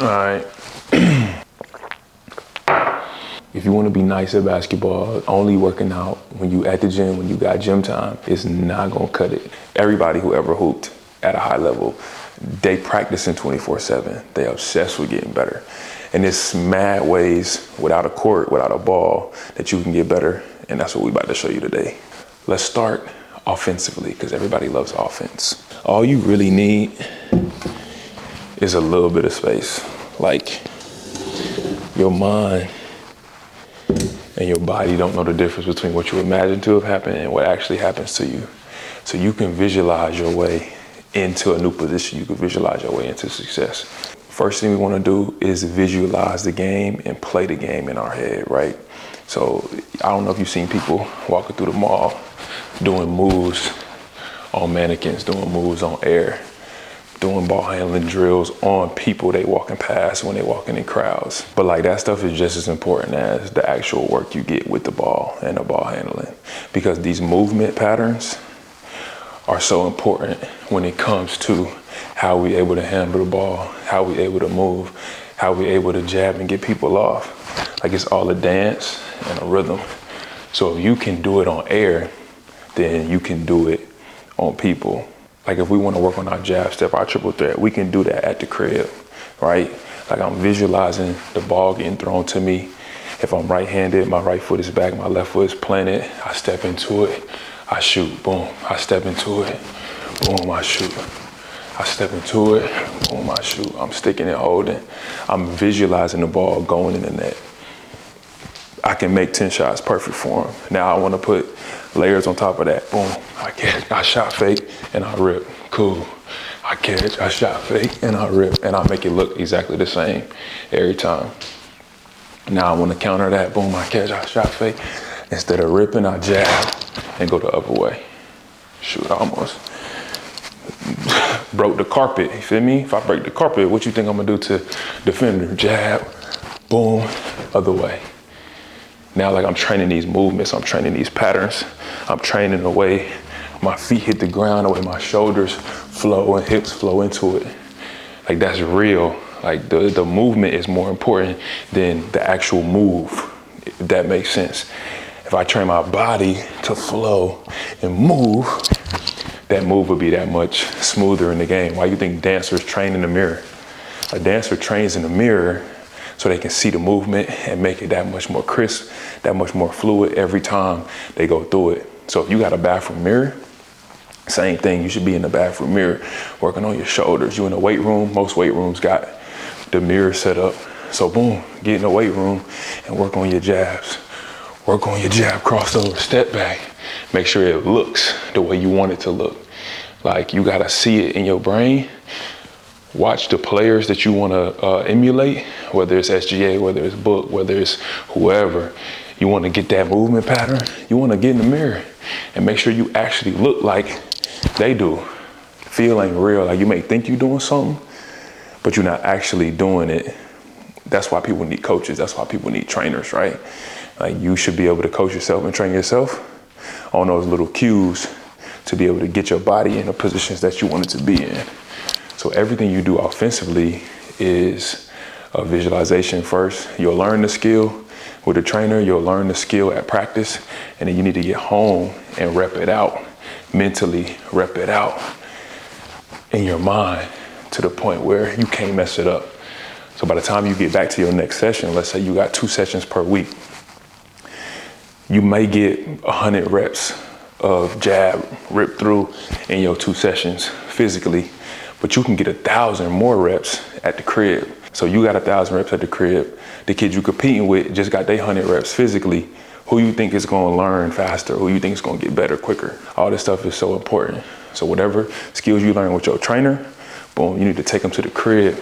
All right. If you want to be nice at basketball, only working out when you at the gym, when you got gym time, is not going to cut it. Everybody who ever hooped at a high level, they practicing 24/7. They obsessed with getting better. And there's mad ways without a court, without a ball, that you can get better. And that's what we about to show you today. Let's start offensively, because everybody loves offense. All you really need is a little bit of space. Like, your mind and your body don't know the difference between what you imagine to have happened and what actually happens to you. So you can visualize your way into a new position. You can visualize your way into success. First thing we want to do is visualize the game and play the game in our head, right? So I don't know if you've seen people walking through the mall doing moves on mannequins, doing moves on air, doing ball handling drills on people they walking past when they walking in crowds. But like, that stuff is just as important as the actual work you get with the ball and the ball handling, because these movement patterns are so important when it comes to how we able to handle the ball, how we able to move, how we able to jab and get people off. Like, it's all a dance and a rhythm. So if you can do it on air, then you can do it on people. Like, if we want to work on our jab step, our triple threat, we can do that at the crib, right? Like, I'm visualizing the ball getting thrown to me. If I'm right-handed, my right foot is back, my left foot is planted. I step into it, I shoot, boom. I step into it, boom, I shoot. I step into it, boom, I shoot. I'm sticking and holding. I'm visualizing the ball going in the net. I can make 10 shots perfect for him. Now I want to put layers on top of that. Boom, I catch, I shot fake, and I rip. Cool. I catch, I shot fake, and I rip. And I make it look exactly the same every time. Now I want to counter that. Boom, I catch, I shot fake. Instead of ripping, I jab and go the other way. Shoot, I almost broke the carpet, you feel me? If I break the carpet, what you think I'm gonna do to defender? Jab, boom, other way. Now, like, I'm training these movements, I'm training these patterns, I'm training the way my feet hit the ground, the way my shoulders flow and hips flow into it. Like, that's real. Like, the movement is more important than the actual move, if that makes sense. If I train my body to flow and move, that move would be that much smoother in the game. Why do you think dancers train in the mirror? A dancer trains in the mirror so they can see the movement and make it that much more crisp, that much more fluid every time they go through it. So if you got a bathroom mirror, same thing, you should be in the bathroom mirror, working on your shoulders. You in a weight room, most weight rooms got the mirror set up. So boom, get in the weight room and work on your jabs. Work on your jab, crossover, step back. Make sure it looks the way you want it to look. Like, you gotta see it in your brain. Watch the players that you wanna emulate, whether it's SGA, whether it's Book, whether it's whoever. You wanna get that movement pattern. You wanna get in the mirror and make sure you actually look like they do. Feel ain't real. Like, you may think you're doing something, but you're not actually doing it. That's why people need coaches. That's why people need trainers, right? Like, you should be able to coach yourself and train yourself on those little cues to be able to get your body in the positions that you want it to be in. So everything you do offensively is a visualization first. You'll learn the skill with a trainer, you'll learn the skill at practice, and then you need to get home and rep it out, mentally rep it out in your mind to the point where you can't mess it up. So by the time you get back to your next session, let's say you got 2 sessions per week, you may get 100 reps of jab rip through in your 2 sessions physically, but you can get 1,000 more reps at the crib. So you got 1,000 reps at the crib. The kids you competing with just got their 100 reps physically. Who you think is gonna learn faster? Who you think is gonna get better quicker? All this stuff is so important. So whatever skills you learn with your trainer, boom, you need to take them to the crib.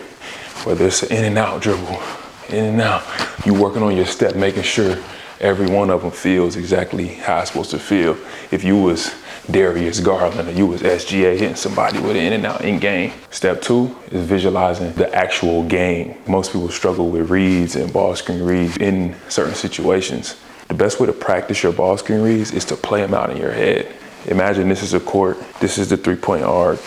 Whether it's an in and out dribble, in and out, you working on your step, making sure every one of them feels exactly how it's supposed to feel. If you was Darius Garland or you was SGA hitting somebody with an in and out in game. Step 2 is visualizing the actual game. Most people struggle with reads and ball screen reads in certain situations. The best way to practice your ball screen reads is to play them out in your head. Imagine this is a court, this is the 3-point arc,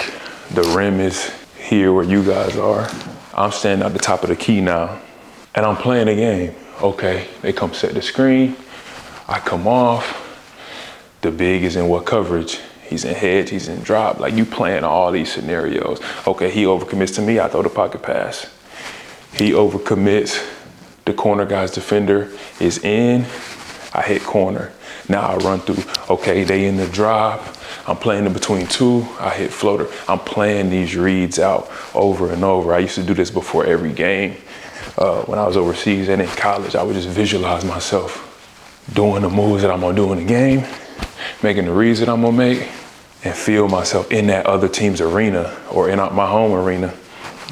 the rim is here where you guys are. I'm standing at the top of the key now, and I'm playing the game. Okay, they come set the screen, I come off, the big is in what coverage? He's in hedge, he's in drop. Like, you playing all these scenarios. Okay, he overcommits to me, I throw the pocket pass. He overcommits, the corner guy's defender is in, I hit corner. Now I run through, okay, they in the drop, I'm playing in between two, I hit floater. I'm playing these reads out over and over. I used to do this before every game. When I was overseas and in college, I would just visualize myself doing the moves that I'm gonna do in the game, making the reads that I'm gonna make, and feel myself in that other team's arena or in my home arena,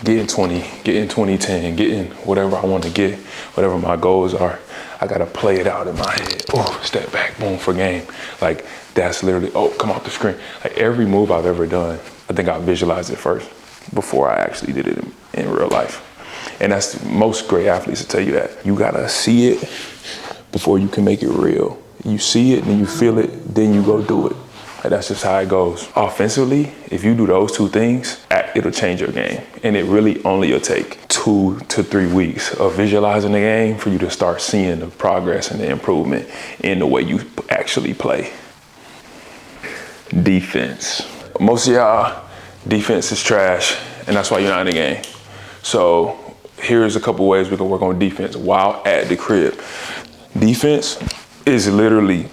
getting 20, getting 20-10, getting whatever I want to get, whatever my goals are. I gotta play it out in my head. Oh, step back, boom, for game. Like, that's literally, oh, come off the screen. Like, every move I've ever done, I think I visualized it first before I actually did it in real life. And that's most great athletes to tell you that. You gotta see it before you can make it real. You see it and you feel it, then you go do it. And that's just how it goes. Offensively, if you do those two things, it'll change your game. And it really only will take 2 to 3 weeks of visualizing the game for you to start seeing the progress and the improvement in the way you actually play. Defense. Most of y'all, defense is trash, and that's why you're not in the game. So here's a couple ways we can work on defense while at the crib. Defense is literally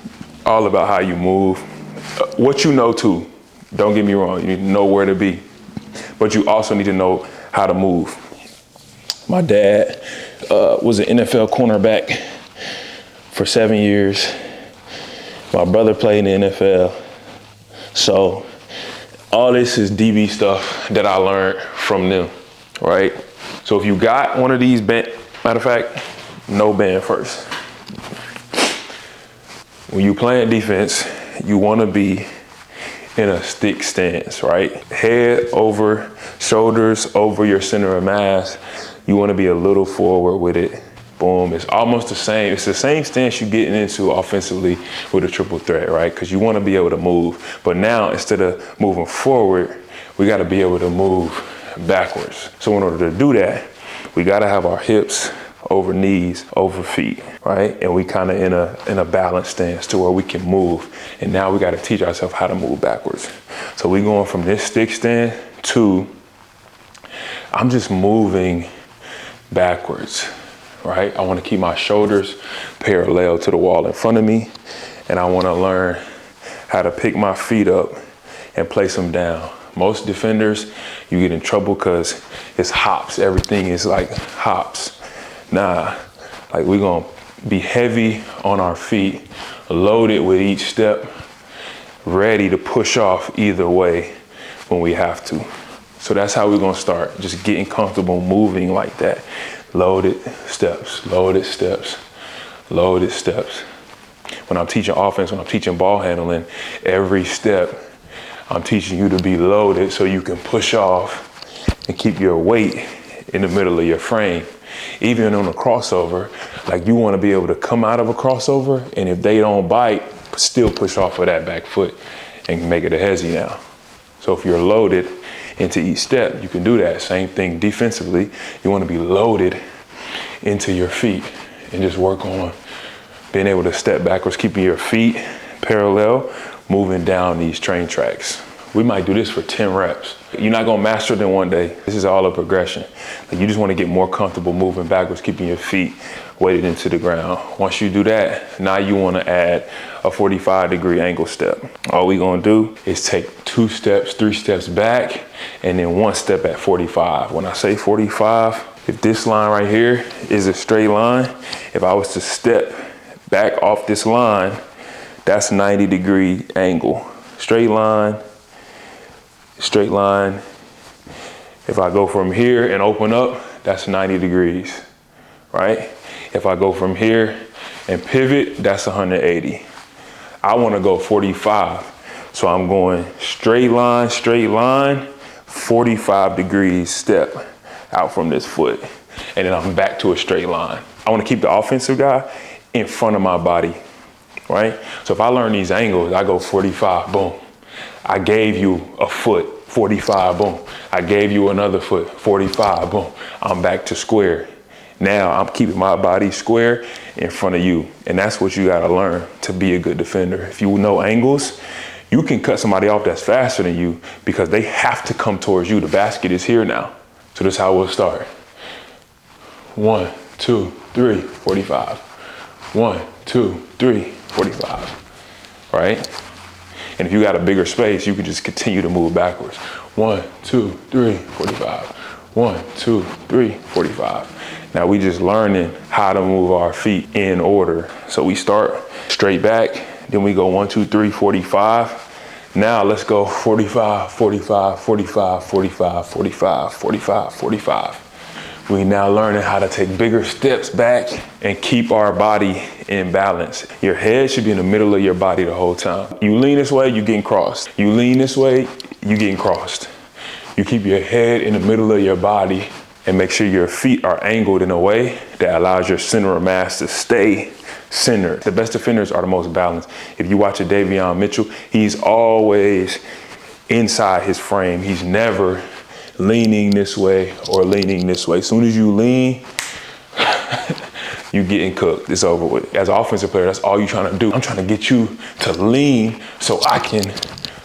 all about how you move. What you know too, don't get me wrong, you need to know where to be, but you also need to know how to move. My dad was an NFL cornerback for 7 years. My brother played in the NFL. So all this is DB stuff that I learned from them, right? So if you got one of these bent, matter of fact, no band first. When you playing defense, you wanna be in a stick stance, right? Head over, shoulders over your center of mass. You wanna be a little forward with it. Boom, it's almost the same. It's the same stance you're getting into offensively with a triple threat, right? Because you wanna be able to move. But now, instead of moving forward, we gotta be able to move backwards. So in order to do that, we gotta have our hips over knees, over feet, right? And we kind of in a balanced stance to where we can move. And now we got to teach ourselves how to move backwards. So we going from this stick stand to, I'm just moving backwards, right? I want to keep my shoulders parallel to the wall in front of me. And I want to learn how to pick my feet up and place them down. Most defenders, you get in trouble because it's hops. Everything is like hops. Nah, like, we're gonna be heavy on our feet, loaded with each step, ready to push off either way when we have to. So that's how we're gonna start, just getting comfortable moving like that. Loaded steps, loaded steps, loaded steps. When I'm teaching offense, when I'm teaching ball handling, every step, I'm teaching you to be loaded so you can push off and keep your weight in the middle of your frame. Even on a crossover, like, you want to be able to come out of a crossover, and if they don't bite, still push off of that back foot and make it a hezzy now. So if you're loaded into each step, you can do that. Same thing defensively. You want to be loaded into your feet and just work on being able to step backwards, keeping your feet parallel, moving down these train tracks. We might do this for 10 reps. You're not gonna master it in one day. This is all a progression. Like, you just wanna get more comfortable moving backwards, keeping your feet weighted into the ground. Once you do that, now you wanna add a 45-degree angle step. All we gonna do is take 2 steps, 3 steps back, and then 1 step at 45. When I say 45, if this line right here is a straight line, if I was to step back off this line, that's 90-degree angle. Straight line, straight line. If I go from here and open up, that's 90 degrees, right? If I go from here and pivot, that's 180. I wanna go 45. So I'm going straight line, 45 degrees step out from this foot. And then I'm back to a straight line. I wanna keep the offensive guy in front of my body, right? So if I learn these angles, I go 45, boom. I gave you a foot 45, boom. I gave you another foot, 45, boom. I'm back to square. Now I'm keeping my body square in front of you. And that's what you gotta learn to be a good defender. If you know angles, you can cut somebody off that's faster than you because they have to come towards you. The basket is here now. So this is how we'll start. 1, 2, 3, 45. 1, 2, 3, 45, right? And if you got a bigger space, you can just continue to move backwards. 1, 2, 3, 45. 1, 2, 3, 45. Now we just learning how to move our feet in order. So we start straight back, then we go 1, 2, 3, 45. Now let's go 45, 45, 45, 45, 45, 45, 45. We now learning how to take bigger steps back and keep our body in balance. Your head should be in the middle of your body the whole time. You lean this way, you getting crossed. You lean this way, you getting crossed. You keep your head in the middle of your body and make sure your feet are angled in a way that allows your center of mass to stay centered. The best defenders are the most balanced. If you watch a Davion Mitchell, he's always inside his frame. He's never leaning this way or leaning this way. As soon as you lean, you getting cooked. It's over with. As an offensive player, that's all you're trying to do. I'm trying to get you to lean so I can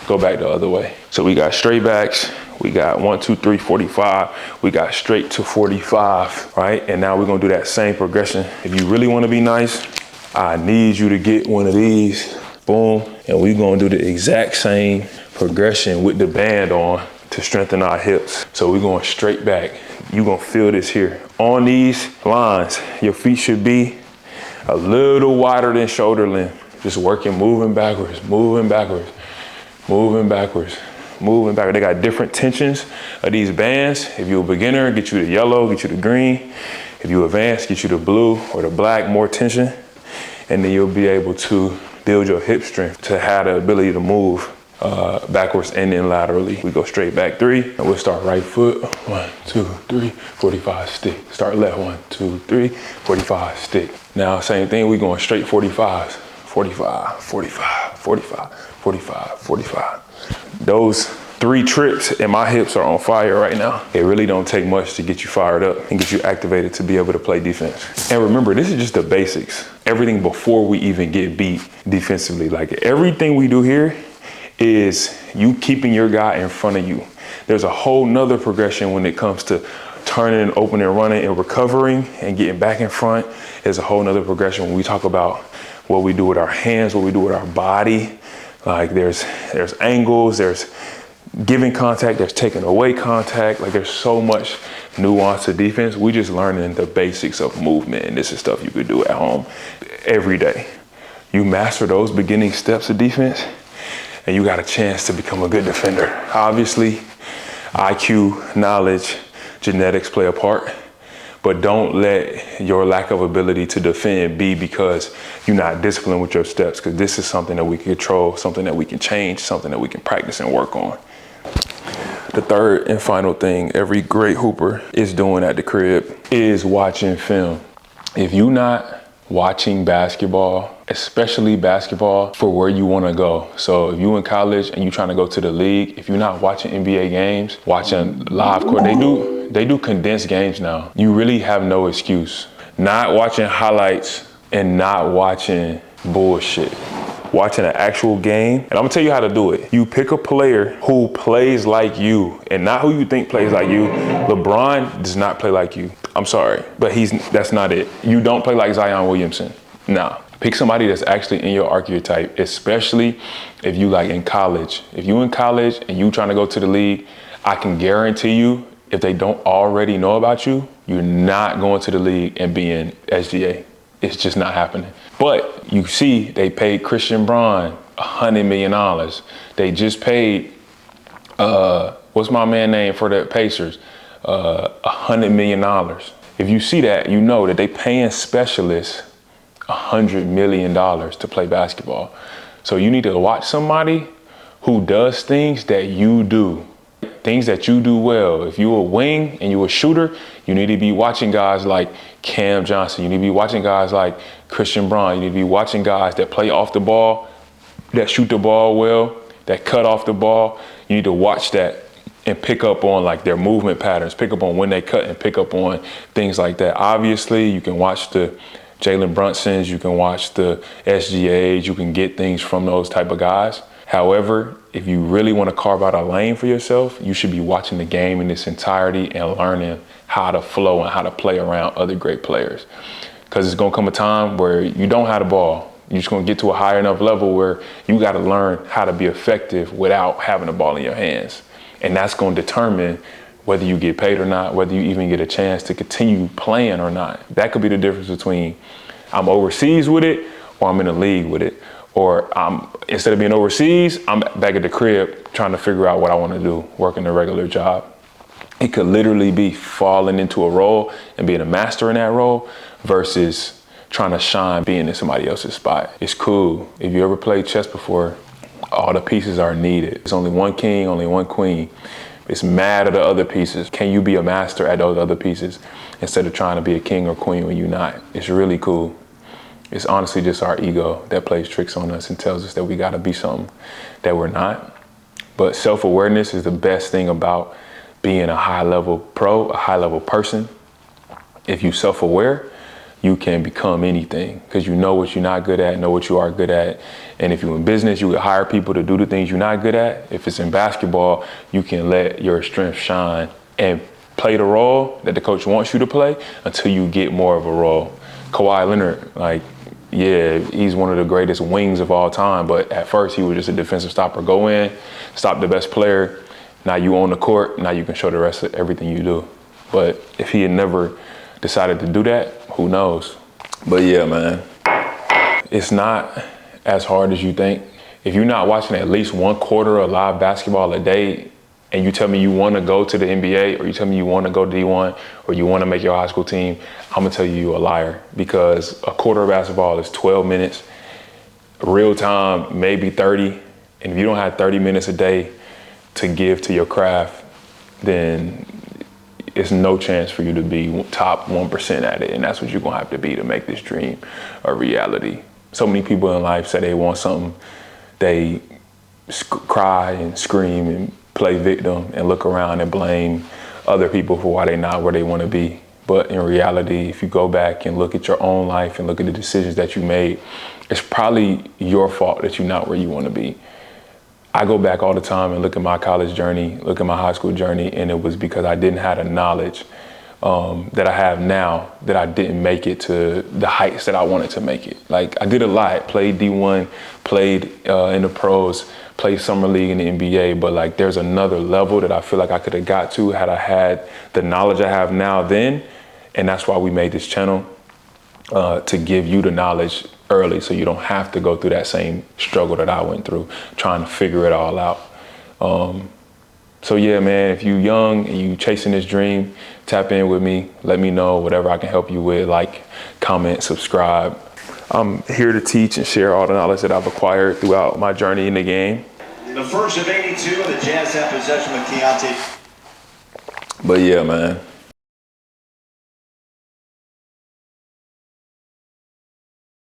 go back the other way. So we got straight backs. We got 1, 2, 3, 45. We got straight to 45, right? And now we're gonna do that same progression. If you really wanna be nice, I need you to get one of these, boom. And we're gonna do the exact same progression with the band on to strengthen our hips. So we're going straight back. You're gonna feel this here. On these lines, your feet should be a little wider than shoulder length. Just working, moving backwards, moving backwards, moving backwards, moving backwards. They got different tensions of these bands. If you're a beginner, get you the yellow, get you the green. If you advance, get you the blue or the black, more tension. And then you'll be able to build your hip strength to have the ability to move backwards and then laterally. We go straight back 3, and we'll start right foot. 1, 2, 3, 45, stick. Start left, 1, 2, 3, 45, stick. Now, same thing, we going straight 45s. 45, 45, 45, 45, 45. Those 3 trips and my hips are on fire right now. It really don't take much to get you fired up and get you activated to be able to play defense. And remember, this is just the basics. Everything before we even get beat defensively. Like everything we do here is you keeping your guy in front of you. There's a whole nother progression when it comes to turning, opening, running, and recovering and getting back in front. There's a whole nother progression when we talk about what we do with our hands, what we do with our body. Like there's angles, there's giving contact, there's taking away contact. Like there's so much nuance to defense. We just learning the basics of movement, and this is stuff you could do at home every day. You master those beginning steps of defense, and you got a chance to become a good defender. Obviously, IQ, knowledge, genetics play a part, but don't let your lack of ability to defend be because you're not disciplined with your steps, because this is something that we can control, something that we can change, something that we can practice and work on. The third and final thing every great hooper is doing at the crib is watching film. If you're not watching basketball, especially basketball, for where you want to go. So if you in college and you trying to go to the league, if you're not watching NBA games, watching live court, they do condensed games now. You really have no excuse. Not watching highlights and not watching bullshit. Watching an actual game, and I'm gonna tell you how to do it. You pick a player who plays like you and not who you think plays like you. LeBron does not play like you. I'm sorry, but that's not it. You don't play like Zion Williamson. Nah. Pick somebody that's actually in your archetype, especially if you like in college. If you in college and you trying to go to the league, I can guarantee you, if they don't already know about you, you're not going to the league and being SGA. It's just not happening. But you see, they paid Christian Braun $100 million. They just paid, what's my man name for the Pacers? $100 million. If you see that, you know that they paying specialists $100 million to play basketball. So you need to watch somebody who does things that you do. Things that you do well. If you a wing and you a shooter, you need to be watching guys like Cam Johnson. You need to be watching guys like Christian Braun. You need to be watching guys that play off the ball, that shoot the ball well, that cut off the ball. You need to watch that and pick up on like their movement patterns, pick up on when they cut, and pick up on things like that. Obviously, you can watch the Jalen Brunsons, you can watch the SGAs, you can get things from those type of guys. However, if you really want to carve out a lane for yourself, you should be watching the game in its entirety and learning how to flow and how to play around other great players. Because it's going to come a time where you don't have the ball. You're just going to get to a high enough level where you got to learn how to be effective without having the ball in your hands. And that's going to determine whether you get paid or not, whether you even get a chance to continue playing or not. That could be the difference between I'm overseas with it or I'm in the league with it. Or instead of being overseas, I'm back at the crib trying to figure out what I want to do, working a regular job. It could literally be falling into a role and being a master in that role versus trying to shine being in somebody else's spot. It's cool. If you ever played chess before, all the pieces are needed. It's only one king, only one queen. It's mad at the other pieces. Can you be a master at those other pieces instead of trying to be a king or queen when you're not? It's really cool. It's honestly just our ego that plays tricks on us and tells us that we gotta be something that we're not. But self-awareness is the best thing about being a high-level pro, a high-level person. If you're self-aware, you can become anything because you know what you're not good at, know what you are good at. And if you're in business, you can hire people to do the things you're not good at. If it's in basketball, you can let your strength shine and play the role that the coach wants you to play until you get more of a role. Kawhi Leonard, like, yeah, he's one of the greatest wings of all time, but at first he was just a defensive stopper. Go in, stop the best player. Now you own the court, now you can show the rest of everything you do. But if he had never decided to do that, who knows? But yeah, man, it's not as hard as you think. If you're not watching at least one quarter of live basketball a day, and you tell me you want to go to the NBA, or you tell me you want to go to D1, or you want to make your high school team, I'm going to tell you you're a liar, because a quarter of basketball is 12 minutes, real time, maybe 30. And if you don't have 30 minutes a day to give to your craft, then it's no chance for you to be top 1% at it. And that's what you're going to have to be to make this dream a reality. So many people in life say they want something. They cry and scream and play victim and look around and blame other people for why they're not where they want to be. But in reality, if you go back and look at your own life and look at the decisions that you made, it's probably your fault that you're not where you want to be. I go back all the time and look at my college journey, look at my high school journey, and it was because I didn't have the knowledge that I have now, that I didn't make it to the heights that I wanted to make it. Like, I did a lot, played D1, played in the pros, played summer league in the NBA, but like there's another level that I feel like I could have got to had I had the knowledge I have now then. And that's why we made this channel, to give you the knowledge early so you don't have to go through that same struggle that I went through trying to figure it all out. So yeah, man, if you're young and you chasing this dream, tap in with me. Let me know whatever I can help you with. Like, comment, subscribe. I'm here to teach and share all the knowledge that I've acquired throughout my journey in the game. The first of 82, the Jazz have possession with Keontae. But yeah, man.